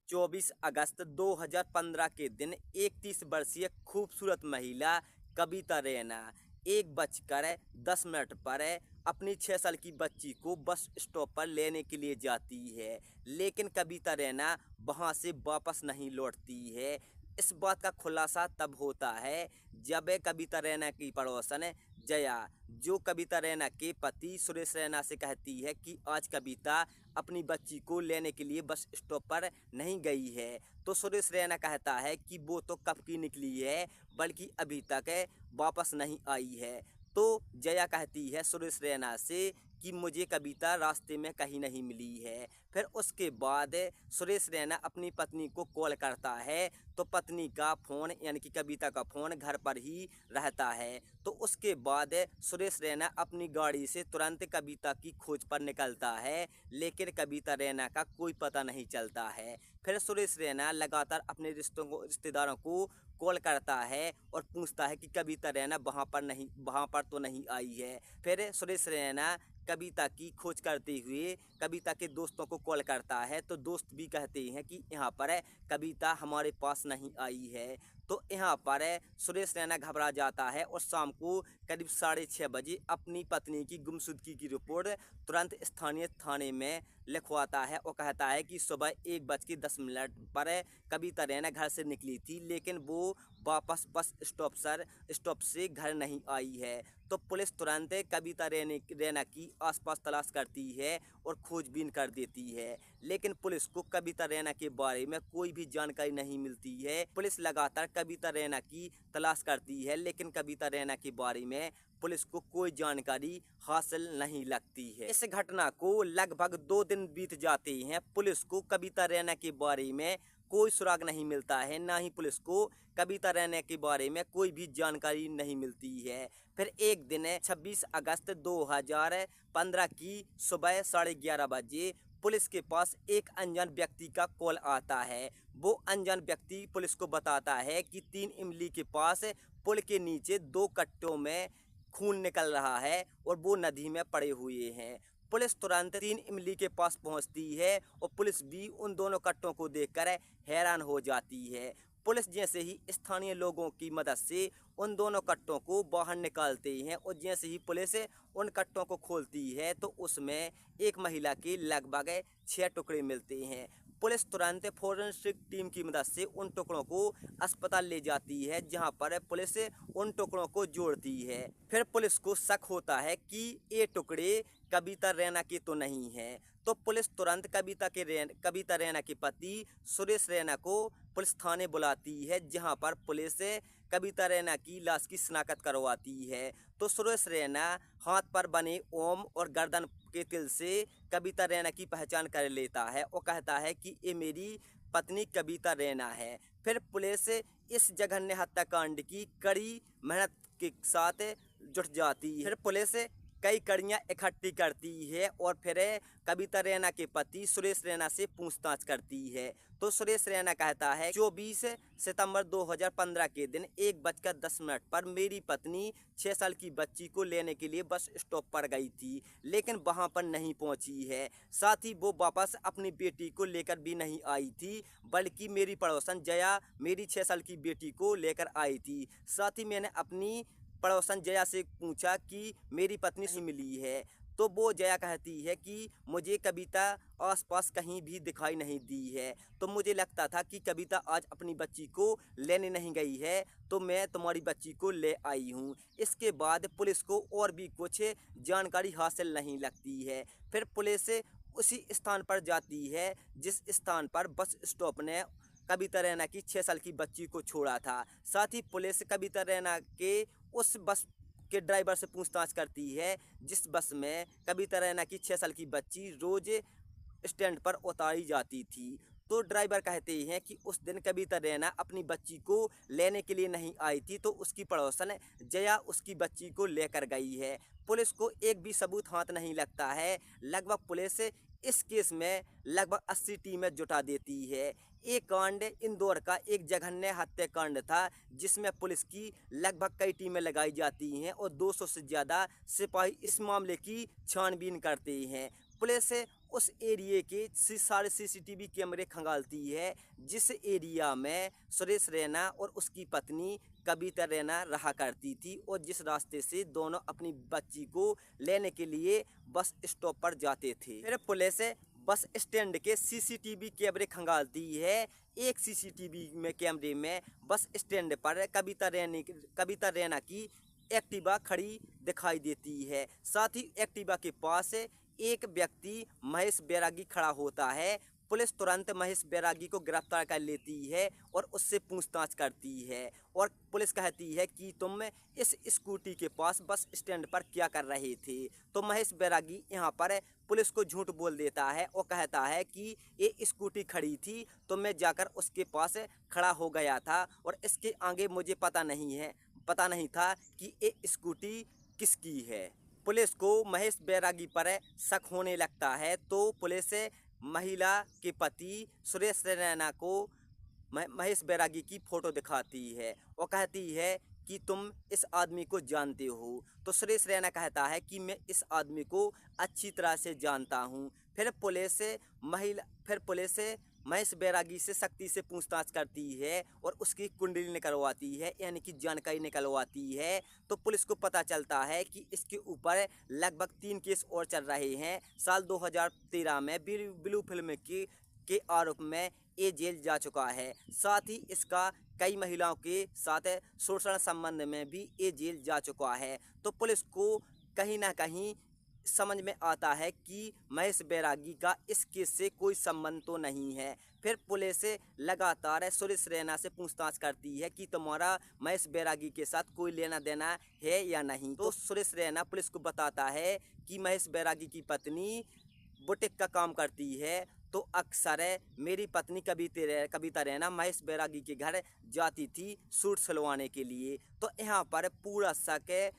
24 अगस्त 2015 के दिन 31 वर्षीय खूबसूरत महिला कविता रैना 1:10 पर अपनी 6 साल की बच्ची को बस स्टॉप पर लेने के लिए जाती है, लेकिन कविता रैना वहां से वापस नहीं लौटती है। इस बात का खुलासा तब होता है जब कविता रैना की पड़ोसन जया, जो कविता रैना के पति सुरेश रैना से कहती है कि आज कविता अपनी बच्ची को लेने के लिए बस स्टॉप पर नहीं गई है, तो सुरेश रैना कहता है कि वो तो कब की निकली है, बल्कि अभी तक वापस नहीं आई है। तो जया कहती है सुरेश रैना से कि मुझे कविता रास्ते में कहीं नहीं मिली है। फिर उसके बाद सुरेश रैना अपनी पत्नी को कॉल करता है, तो पत्नी का फ़ोन यानी कि कविता का फ़ोन घर पर ही रहता है। तो उसके बाद सुरेश रैना अपनी गाड़ी से तुरंत कविता की खोज पर निकलता है, लेकिन कविता रैना का कोई पता नहीं चलता है। फिर सुरेश रैना लगातार अपने रिश्तेदारों को कॉल करता है और पूछता है कि कविता रैना वहाँ पर तो नहीं आई है। फिर सुरेश रैना कविता की खोज करते हुए कविता के दोस्तों को कॉल करता है, तो दोस्त भी कहते हैं कि यहाँ पर कविता हमारे पास नहीं आई है। तो यहाँ पर सुरेश रैना घबरा जाता है और शाम को करीब 6:30 बजे अपनी पत्नी की गुमशुदगी की रिपोर्ट तुरंत स्थानीय थाने में लिखवाता है और कहता है कि सुबह 1:10 पर कविता रैना घर से निकली थी, लेकिन वो वापस बस स्टॉप से घर नहीं आई है। तो पुलिस तुरंत कविता रैना की आसपास तलाश करती है और खोजबीन कर देती है, लेकिन पुलिस को कविता रैना के बारे में कोई भी जानकारी नहीं मिलती है। पुलिस लगातार कविता रैना की तलाश करती है, लेकिन कविता रैना के बारे में पुलिस को कोई जानकारी हासिल नहीं लगती है। इस घटना को लगभग 2 दिन बीत जाते हैं। पुलिस को कविता रैना के बारे में कोई सुराग नहीं मिलता है, ना ही पुलिस को कविता रैना के बारे में कोई भी जानकारी नहीं मिलती है। फिर एक दिन 26 अगस्त 2015 की सुबह 11:30 बजे पुलिस के पास एक अनजान व्यक्ति का कॉल आता है। वो अनजान व्यक्ति पुलिस को बताता है कि 3 इमली के पास पुल के नीचे 2 कट्टों में खून निकल रहा है और वो नदी में पड़े हुए हैं। पुलिस तुरंत 3 इमली के पास पहुंचती है और पुलिस भी उन दोनों कट्टों को देखकर हैरान हो जाती है। पुलिस जैसे ही स्थानीय लोगों की मदद से उन दोनों कट्टों को बाहर निकालते हैं और जैसे ही पुलिस उन कट्टों को खोलती है तो उसमें एक महिला के लगभग 6 टुकड़े मिलते हैं। पुलिस तुरंत फोरेंसिक टीम की मदद से उन टुकड़ों को अस्पताल ले जाती है, जहां पर पुलिस उन टुकड़ों को जोड़ती है। फिर पुलिस को शक होता है कि ये टुकड़े कविता रैना के तो नहीं हैं, तो पुलिस तुरंत कविता रैना के पति सुरेश रैना को पुलिस थाने बुलाती है, जहां पर पुलिस कविता रैना की लाश की शिनाख्त करवाती है। तो सुरेश रैना हाथ पर बने ओम और गर्दन के तिल से कविता रैना की पहचान कर लेता है और कहता है कि ये मेरी पत्नी कविता रैना है। फिर पुलिस इस जघन्य हत्याकांड की कड़ी मेहनत के साथ जुट जाती है। फिर पुलिस कई कड़ियाँ इकट्ठी करती है और फिर कविता रैना के पति सुरेश रैना से पूछताछ करती है। तो सुरेश रैना कहता है 24 सितंबर 2015 के दिन 1:10 पर मेरी पत्नी 6 साल की बच्ची को लेने के लिए बस स्टॉप पर गई थी, लेकिन वहां पर नहीं पहुंची है। साथ ही वो वापस अपनी बेटी को लेकर भी नहीं आई थी, बल्कि मेरी पड़ोसन जया मेरी 6 साल की बेटी को लेकर आई थी। साथ ही मैंने अपनी पड़ोसन जया से पूछा कि मेरी पत्नी से मिली है, तो वो जया कहती है कि मुझे कविता आसपास कहीं भी दिखाई नहीं दी है, तो मुझे लगता था कि कविता आज अपनी बच्ची को लेने नहीं गई है, तो मैं तुम्हारी बच्ची को ले आई हूँ। इसके बाद पुलिस को और भी कुछ जानकारी हासिल नहीं लगती है। फिर पुलिस उसी स्थान पर जाती है जिस स्थान पर बस स्टॉप ने कविता रैना की 6 साल की बच्ची को छोड़ा था। साथ ही पुलिस कविता रैना के उस बस के ड्राइवर से पूछताछ करती है जिस बस में कविता रैना की 6 साल की बच्ची रोज स्टैंड पर उतारी जाती थी। तो ड्राइवर कहते हैं कि उस दिन कविता रैना अपनी बच्ची को लेने के लिए नहीं आई थी, तो उसकी पड़ोसन जया उसकी बच्ची को लेकर गई है। पुलिस को एक भी सबूत हाथ नहीं लगता है। लगभग पुलिस इस केस में लगभग 80 टीमें जुटा देती है। ये कांड इंदौर का एक जघन्य हत्याकांड था, जिसमें पुलिस की लगभग कई टीमें लगाई जाती हैं और 200 से ज़्यादा सिपाही इस मामले की छानबीन करते हैं। पुलिस उस एरिए के सारे सीसीटीवी कैमरे खंगालती है जिस एरिया में सुरेश रैना और उसकी पत्नी कविता रैना रहा करती थी और जिस रास्ते से दोनों अपनी बच्ची को लेने के लिए बस स्टॉप पर जाते थे। फिर पुलिस बस स्टैंड के सीसीटीवी कैमरे खंगालती है। एक सीसीटीवी में कैमरे में बस स्टैंड पर कविता रैना की एक्टिवा खड़ी दिखाई देती है। साथ ही एक्टिवा के पास एक व्यक्ति महेश बैरागी खड़ा होता है। पुलिस तुरंत महेश बैरागी को गिरफ्तार कर लेती है और उससे पूछताछ करती है और पुलिस कहती है कि तुम इस स्कूटी के पास बस स्टैंड पर क्या कर रहे थे। तो महेश बैरागी यहाँ पर पुलिस को झूठ बोल देता है और कहता है कि ये स्कूटी खड़ी थी तो मैं जाकर उसके पास खड़ा हो गया था और इसके आगे मुझे पता नहीं था कि ये स्कूटी किसकी है। पुलिस को महेश बैरागी पर शक होने लगता है तो पुलिस महिला के पति सुरेश रैना को महेश बैरागी की फ़ोटो दिखाती है और कहती है कि तुम इस आदमी को जानते हो। तो सुरेश रैना कहता है कि मैं इस आदमी को अच्छी तरह से जानता हूँ। फिर पुलिस महेश बैरागी से सख्ती से पूछताछ करती है और उसकी कुंडली निकलवाती है, यानी कि जानकारी निकलवाती है। तो पुलिस को पता चलता है कि इसके ऊपर लगभग 3 केस और चल रहे हैं। साल 2013 में ब्लू फिल्म के आरोप में ये जेल जा चुका है। साथ ही इसका कई महिलाओं के साथ शोषण संबंध में भी ये जेल जा चुका है। तो पुलिस को कहीं ना कहीं समझ में आता है कि महेश बैरागी का इस केस से कोई संबंध तो नहीं है। फिर पुलिस लगातार सुरेश रैना से पूछताछ करती है कि तुम्हारा महेश बैरागी के साथ कोई लेना देना है या नहीं। तो सुरेश रैना पुलिस को बताता है कि महेश बैरागी की पत्नी बुटीक का काम करती है तो अक्सर मेरी पत्नी कविता रैना महेश बैरागी के घर जाती थी सूट सिलवाने के लिए। तो यहाँ पर पूरा शक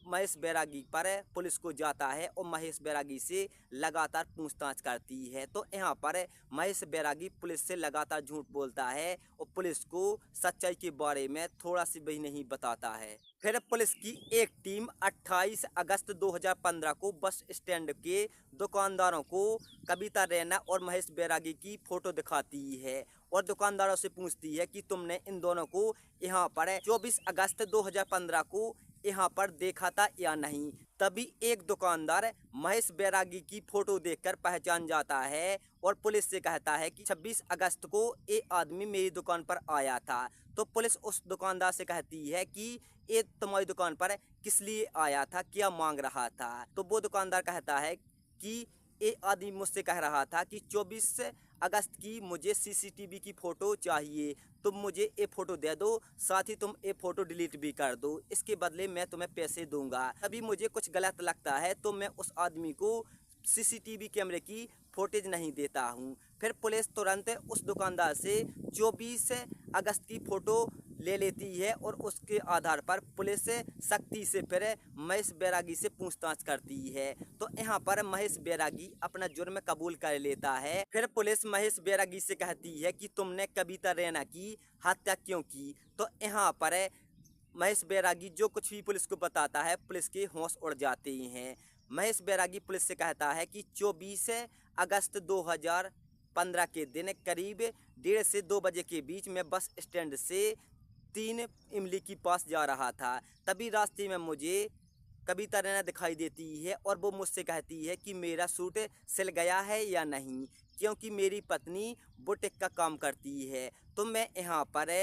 महेश बैरागी पर पुलिस को जाता है और महेश बैरागी से लगातार पूछताछ करती है। तो यहाँ पर महेश बैरागी पुलिस से लगातार झूठ बोलता है और पुलिस को सच्चाई के बारे में थोड़ा सी भी नहीं बताता है। फिर पुलिस की एक टीम 28 अगस्त 2015 को बस स्टैंड के दुकानदारों को कविता रैना और महेश बैरागी की फ़ोटो दिखाती है और दुकानदारों से पूछती है कि तुमने इन दोनों को यहाँ पर 24 अगस्त 2015 को यहाँ पर देखा था या नहीं। तभी एक दुकानदार महेश बैरागी की फ़ोटो देखकर पहचान जाता है और पुलिस से कहता है कि 26 अगस्त को ये आदमी मेरी दुकान पर आया था। तो पुलिस उस दुकानदार से कहती है कि ये तुम्हारी दुकान पर किस लिए आया था, क्या मांग रहा था। तो वो दुकानदार कहता है कि ये आदमी मुझसे कह रहा था कि 24 अगस्त की मुझे सीसीटीवी की फ़ोटो चाहिए, तुम मुझे ये फ़ोटो दे दो, साथ ही तुम ये फ़ोटो डिलीट भी कर दो, इसके बदले मैं तुम्हें पैसे दूंगा। अभी मुझे कुछ गलत लगता है तो मैं उस आदमी को सीसीटीवी कैमरे की फुटेज नहीं देता हूँ। फिर पुलिस तुरंत उस दुकानदार से 24 अगस्त की फ़ोटो ले लेती है और उसके आधार पर पुलिस सख्ती से फिर महेश बैरागी से पूछताछ करती है। तो यहाँ पर महेश बैरागी अपना जुर्म कबूल कर लेता है। फिर पुलिस महेश बैरागी से कहती है कि तुमने कविता रैना की हत्या क्यों की। तो यहाँ पर महेश बैरागी जो कुछ भी पुलिस को बताता है पुलिस के होश उड़ जाते हैं। महेश बैरागी पुलिस से कहता है कि 24 अगस्त 2015 के दिन करीब 1:30 से 2 बजे के बीच में बस स्टैंड से 3 इमली के पास जा रहा था। तभी रास्ते में मुझे कविता रैना दिखाई देती है और वो मुझसे कहती है कि मेरा सूट सिल गया है या नहीं, क्योंकि मेरी पत्नी बुटीक का काम करती है। तो मैं यहाँ पर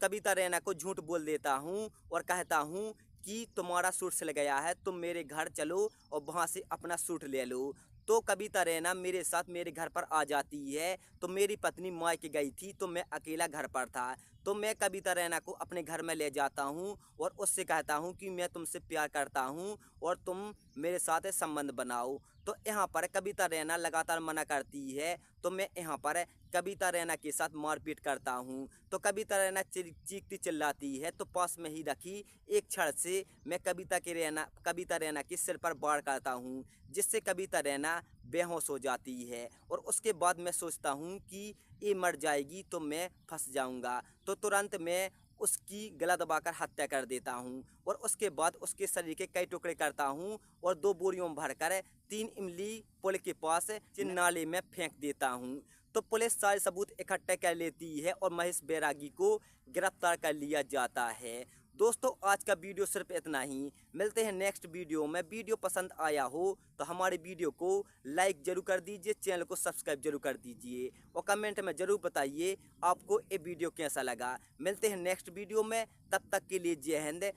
कविता रैना को झूठ बोल देता हूँ और कहता हूँ कि तुम्हारा सूट सिल गया है, तुम मेरे घर चलो और वहाँ से अपना सूट ले लो। तो कविता रैना मेरे साथ मेरे घर पर आ जाती है। तो मेरी पत्नी मायके गई थी तो मैं अकेला घर पर था। तो मैं कविता रैना को अपने घर में ले जाता हूँ और उससे कहता हूँ कि मैं तुमसे प्यार करता हूँ और तुम मेरे साथ संबंध बनाओ। तो यहाँ पर कविता रैना लगातार मना करती है तो मैं यहाँ पर कविता रैना के साथ मारपीट करता हूँ। तो कविता रैना चीखती चिल्लाती है तो पास में ही रखी एक छड़ से मैं कविता रैना के सिर पर वार करता हूँ, जिससे कविता रैना बेहोश हो जाती है। और उसके बाद मैं सोचता हूँ कि ये मर जाएगी तो मैं फंस जाऊँगा। तो तुरंत मैं उसकी गला दबाकर हत्या कर देता हूँ और उसके बाद उसके शरीर के कई टुकड़े करता हूँ और 2 बोरियों में भरकर 3 इमली पुल के पास नाले में फेंक देता हूँ। तो पुलिस सारे सबूत इकट्ठे कर लेती है और महेश बैरागी को गिरफ्तार कर लिया जाता है। दोस्तों आज का वीडियो सिर्फ इतना ही। मिलते हैं नेक्स्ट वीडियो में। वीडियो पसंद आया हो तो हमारे वीडियो को लाइक जरूर कर दीजिए, चैनल को सब्सक्राइब जरूर कर दीजिए और कमेंट में जरूर बताइए आपको ये वीडियो कैसा लगा। मिलते हैं नेक्स्ट वीडियो में, तब तक के लिए जय हिंद,